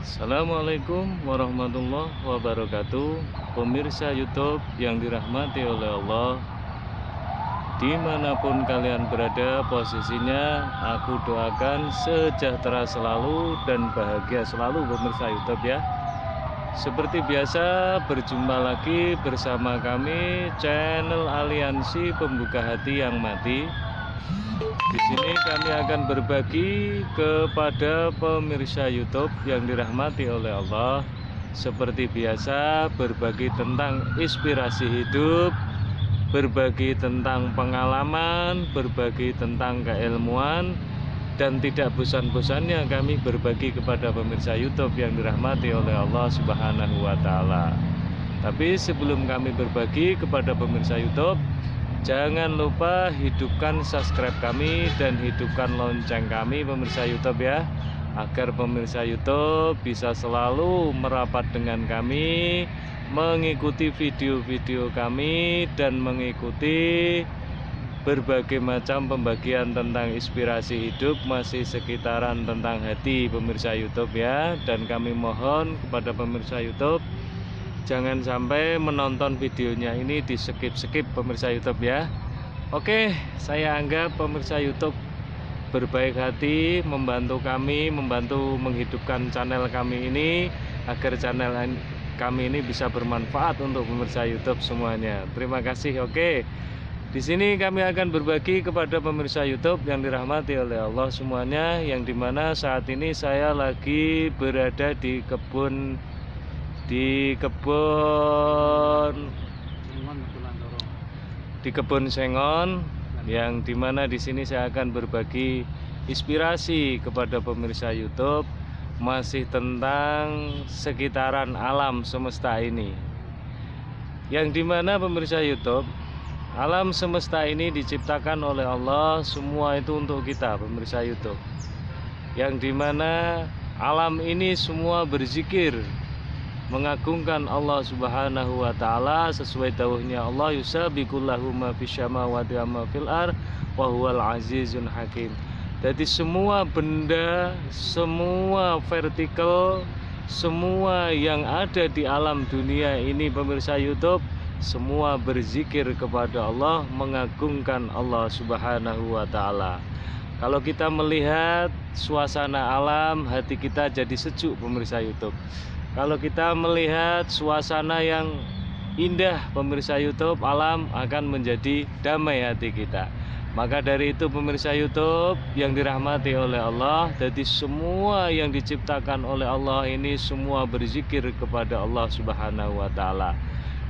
Assalamualaikum warahmatullahi wabarakatuh. Pemirsa YouTube yang dirahmati oleh Allah, dimanapun kalian berada posisinya, aku doakan sejahtera selalu dan bahagia selalu pemirsa YouTube ya. Seperti biasa, berjumpa lagi bersama kami channel Aliansi Pembuka Hati Yang Mati. Di sini kami akan berbagi kepada pemirsa YouTube yang dirahmati oleh Allah. Seperti biasa, berbagi tentang inspirasi hidup, berbagi tentang pengalaman, berbagi tentang keilmuan, dan tidak bosan-bosannya kami berbagi kepada pemirsa YouTube yang dirahmati oleh Allah Subhanahu wa Ta'ala. Tapi sebelum kami berbagi kepada pemirsa YouTube, jangan lupa hidupkan subscribe kami dan hidupkan lonceng kami pemirsa YouTube ya, agar pemirsa YouTube bisa selalu merapat dengan kami, mengikuti video-video kami, dan mengikuti berbagai macam pembagian tentang inspirasi hidup masih sekitaran tentang hati pemirsa YouTube ya. Dan kami mohon kepada pemirsa YouTube, jangan sampai menonton videonya ini di skip-skip pemirsa YouTube ya. Oke, saya anggap pemirsa YouTube berbaik hati membantu kami, membantu menghidupkan channel kami ini, agar channel kami ini bisa bermanfaat untuk pemirsa YouTube semuanya. Terima kasih. Oke, di sini kami akan berbagi kepada pemirsa YouTube yang dirahmati oleh Allah semuanya, yang dimana saat ini saya lagi berada di kebun Sengon, yang dimana di sini saya akan berbagi inspirasi kepada pemirsa YouTube masih tentang sekitaran alam semesta ini, yang dimana pemirsa YouTube, alam semesta ini diciptakan oleh Allah semua itu untuk kita pemirsa YouTube, yang dimana alam ini semua berzikir mengagungkan Allah Subhanahu wa Ta'ala sesuai dawuhnya Allah, yusabiqullahu ma fisyamawati wa ma fil ar wa huwal azizun hakim. Jadi semua benda, semua vertikal, semua yang ada di alam dunia ini pemirsa YouTube, semua berzikir kepada Allah, mengagungkan Allah Subhanahu wa Ta'ala. Kalau kita melihat suasana alam, hati kita jadi sejuk pemirsa YouTube. Kalau kita melihat suasana yang indah pemirsa YouTube, alam akan menjadi damai hati kita. Maka dari itu pemirsa YouTube yang dirahmati oleh Allah, jadi semua yang diciptakan oleh Allah ini semua berzikir kepada Allah Subhanahu wa Ta'ala.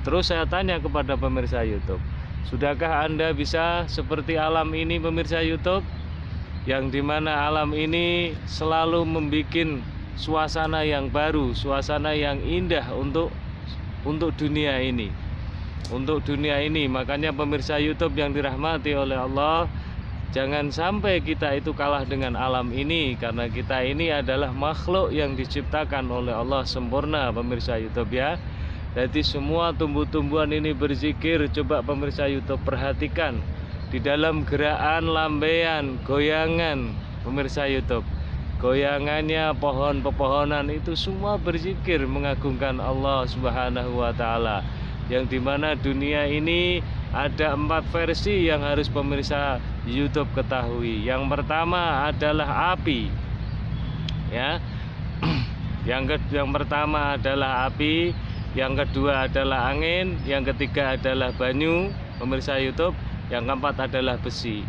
Terus saya tanya kepada pemirsa YouTube, sudahkah Anda bisa seperti alam ini pemirsa YouTube, yang dimana alam ini selalu membuat suasana yang baru, suasana yang indah untuk dunia ini, Makanya pemirsa YouTube yang dirahmati oleh Allah, jangan sampai kita itu kalah dengan alam ini, karena kita ini adalah makhluk yang diciptakan oleh Allah sempurna pemirsa YouTube ya. Jadi semua tumbuh-tumbuhan ini berzikir. Coba pemirsa YouTube perhatikan di dalam gerakan lambaian, goyangan pemirsa YouTube, goyangannya pohon-pepohonan itu semua berzikir mengagungkan Allah Subhanahu wa Ta'ala, yang dimana dunia ini ada 4 versi yang harus pemirsa YouTube ketahui. Yang pertama adalah api ya, yang pertama adalah api, yang kedua adalah angin, yang ketiga adalah banyu pemirsa YouTube, yang keempat adalah besi.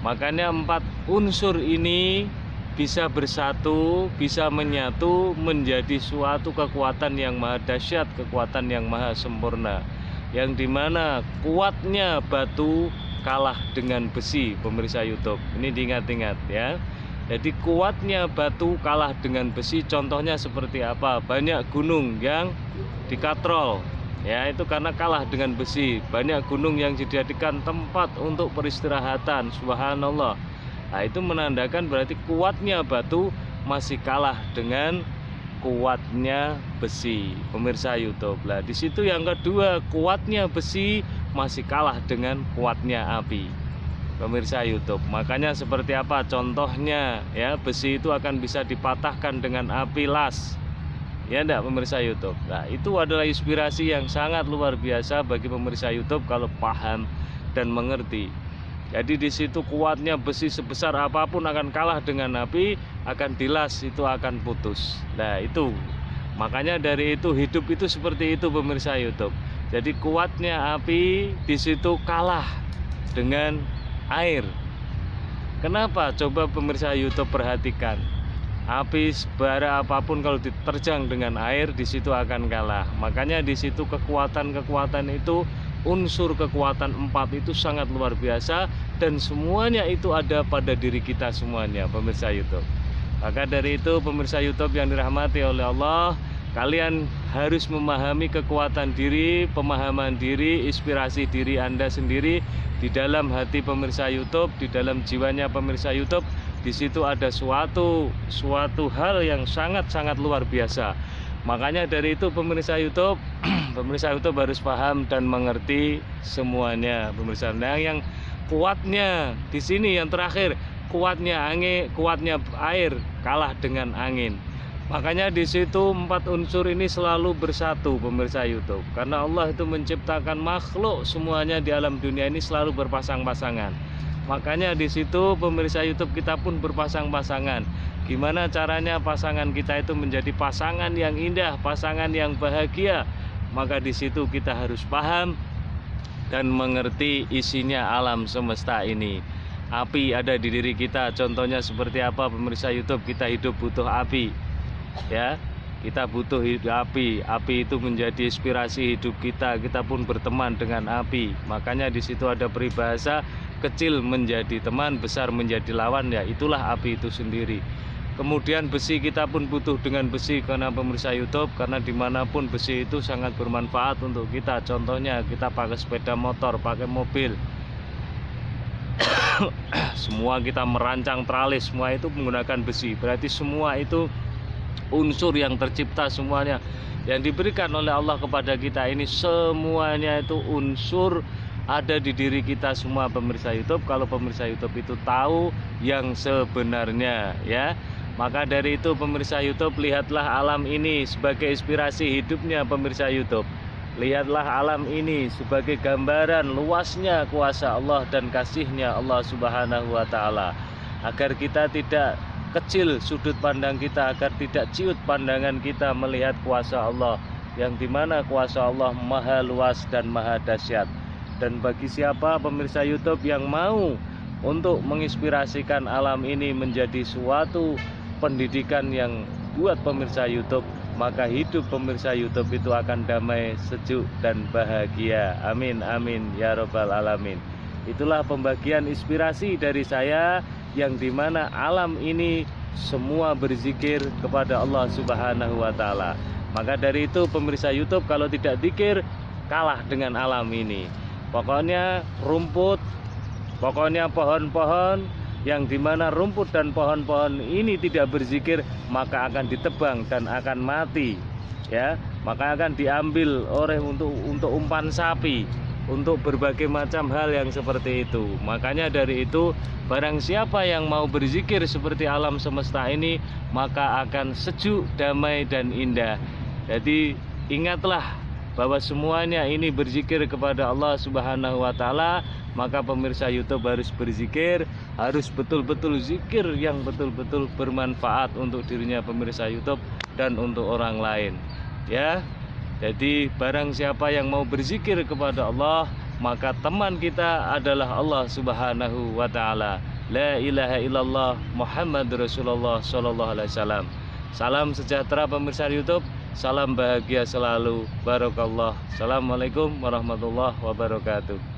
Makanya 4 unsur ini bisa bersatu, bisa menyatu menjadi suatu kekuatan yang maha dahsyat, kekuatan yang maha sempurna, yang dimana kuatnya batu kalah dengan besi pemirsa YouTube. Ini diingat-ingat ya. Jadi kuatnya batu kalah dengan besi, contohnya seperti apa? Banyak gunung yang dikatrol ya, itu karena kalah dengan besi. Banyak gunung yang dijadikan tempat untuk peristirahatan, subhanallah. Nah, itu menandakan berarti kuatnya batu masih kalah dengan kuatnya besi pemirsa YouTube. Lah di situ yang kedua, kuatnya besi masih kalah dengan kuatnya api pemirsa YouTube. Makanya seperti apa contohnya ya, besi itu akan bisa dipatahkan dengan api las Ya enggak pemirsa YouTube. Nah, itu adalah inspirasi yang sangat luar biasa bagi pemirsa YouTube kalau paham dan mengerti. Jadi di situ kuatnya besi sebesar apapun akan kalah dengan api, akan dilas itu akan putus. Nah, itu. Makanya dari itu hidup itu seperti itu pemirsa YouTube. Jadi kuatnya api di situ kalah dengan air. Kenapa? Coba pemirsa YouTube perhatikan. Api sebara apapun kalau diterjang dengan air di situ akan kalah. Makanya di situ kekuatan-kekuatan itu, unsur kekuatan 4 itu sangat luar biasa dan semuanya itu ada pada diri kita semuanya pemirsa YouTube. Maka dari itu pemirsa YouTube yang dirahmati oleh Allah, kalian harus memahami kekuatan diri, pemahaman diri, inspirasi diri Anda sendiri di dalam hati pemirsa YouTube, di dalam jiwanya pemirsa YouTube. Di situ ada suatu hal yang sangat-sangat luar biasa. Makanya dari itu pemirsa YouTube, pemirsa YouTube harus paham dan mengerti semuanya pemirsa. Nah, yang kuatnya di sini yang terakhir, kuatnya air kalah dengan angin. Makanya di situ 4 unsur ini selalu bersatu pemirsa YouTube. Karena Allah itu menciptakan makhluk semuanya di alam dunia ini selalu berpasang-pasangan. Makanya di situ pemirsa YouTube kita pun berpasang-pasangan. Gimana caranya pasangan kita itu menjadi pasangan yang indah, pasangan yang bahagia? Maka di situ kita harus paham dan mengerti isinya alam semesta ini. Api ada di diri kita. Contohnya seperti apa pemirsa YouTube? Kita hidup butuh api. Ya, kita butuh api. Api itu menjadi inspirasi hidup kita. Kita pun berteman dengan api. Makanya di situ ada peribahasa, kecil menjadi teman, besar menjadi lawan. Ya, itulah api itu sendiri. Kemudian besi, kita pun butuh dengan besi karena pemirsa YouTube, karena dimanapun besi itu sangat bermanfaat untuk kita. Contohnya kita pakai sepeda motor, pakai mobil, semua kita merancang tralis, semua itu menggunakan besi. Berarti semua itu unsur yang tercipta, semuanya yang diberikan oleh Allah kepada kita ini semuanya itu unsur ada di diri kita semua pemirsa YouTube. Kalau pemirsa YouTube itu tahu yang sebenarnya, ya, maka dari itu pemirsa YouTube, lihatlah alam ini sebagai inspirasi hidupnya pemirsa YouTube. Lihatlah alam ini sebagai gambaran luasnya kuasa Allah dan kasihnya Allah Subhanahu wa Ta'ala, agar kita tidak kecil sudut pandang kita, agar tidak ciut pandangan kita melihat kuasa Allah, yang dimana kuasa Allah maha luas dan maha dahsyat. Dan bagi siapa pemirsa YouTube yang mau untuk menginspirasikan alam ini menjadi suatu pendidikan yang buat pemirsa YouTube, maka hidup pemirsa YouTube itu akan damai, sejuk dan bahagia. Amin amin ya robbal alamin. Itulah pembagian inspirasi dari saya, yang dimana alam ini semua berzikir kepada Allah Subhanahu wa Ta'ala. Maka dari itu pemirsa YouTube, kalau tidak zikir kalah dengan alam ini. Pokoknya rumput, pokoknya pohon-pohon, yang dimana rumput dan pohon-pohon ini tidak berzikir, maka akan ditebang dan akan mati, ya. Maka akan diambil oleh untuk umpan sapi, untuk berbagai macam hal yang seperti itu. Makanya dari itu, barang siapa yang mau berzikir seperti alam semesta ini, maka akan sejuk, damai dan indah. Jadi ingatlah bahwa semuanya ini berzikir kepada Allah Subhanahu wa Ta'ala. Maka pemirsa YouTube harus berzikir, harus betul-betul zikir yang betul-betul bermanfaat untuk dirinya pemirsa YouTube dan untuk orang lain, ya. Jadi barang siapa yang mau berzikir kepada Allah, maka teman kita adalah Allah Subhanahu wa Ta'ala. La ilaha illallah Muhammad Rasulullah sallallahu alaihi wasallam. Salam sejahtera pemirsa YouTube, salam bahagia selalu. Barakallah. Assalamualaikum warahmatullahi wabarakatuh.